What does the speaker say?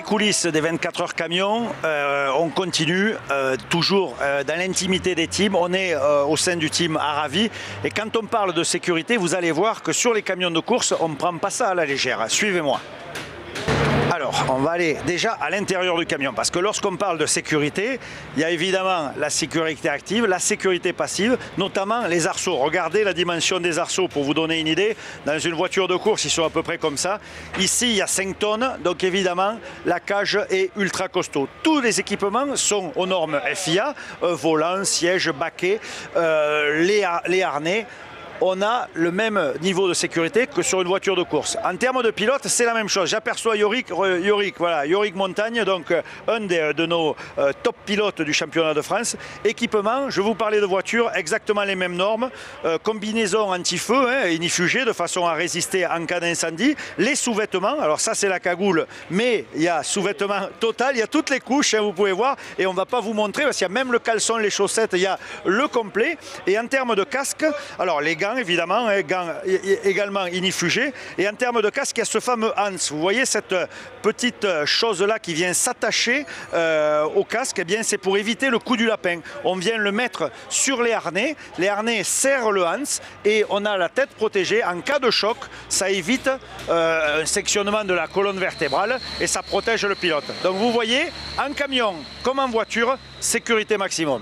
coulisses des 24 heures camion, on continue toujours dans l'intimité des teams. On est au sein du team Aravi. Et quand on parle de sécurité, vous allez voir que sur les camions de course, on ne prend pas ça à la légère. Suivez-moi. Alors, on va aller déjà à l'intérieur du camion parce que lorsqu'on parle de sécurité, il y a évidemment la sécurité active, la sécurité passive, notamment les arceaux. Regardez la dimension des arceaux pour vous donner une idée. Dans une voiture de course, ils sont à peu près comme ça. Ici, il y a 5 tonnes, donc évidemment, la cage est ultra costaud. Tous les équipements sont aux normes FIA, volant, siège, baquet, les harnais. On a le même niveau de sécurité que sur une voiture de course. En termes de pilote, c'est la même chose. J'aperçois Yorick Montagne, donc un de nos top pilotes du championnat de France. Équipement, je vous parlais de voiture, exactement les mêmes normes. Combinaison anti-feu, inifugée, de façon à résister en cas d'incendie. Les sous-vêtements, alors ça c'est la cagoule, mais il y a sous-vêtements total, il y a toutes les couches, vous pouvez voir, et on ne va pas vous montrer parce qu'il y a même le caleçon, les chaussettes, il y a le complet. Et en termes de casque, alors les gants évidemment, gants également inifugés. Et en termes de casque, il y a ce fameux Hans. Vous voyez cette petite chose-là qui vient s'attacher au casque. Eh bien, c'est pour éviter le coup du lapin. On vient le mettre sur les harnais. Les harnais serrent le Hans et on a la tête protégée. En cas de choc, ça évite un sectionnement de la colonne vertébrale et ça protège le pilote. Donc vous voyez, en camion comme en voiture, sécurité maximum.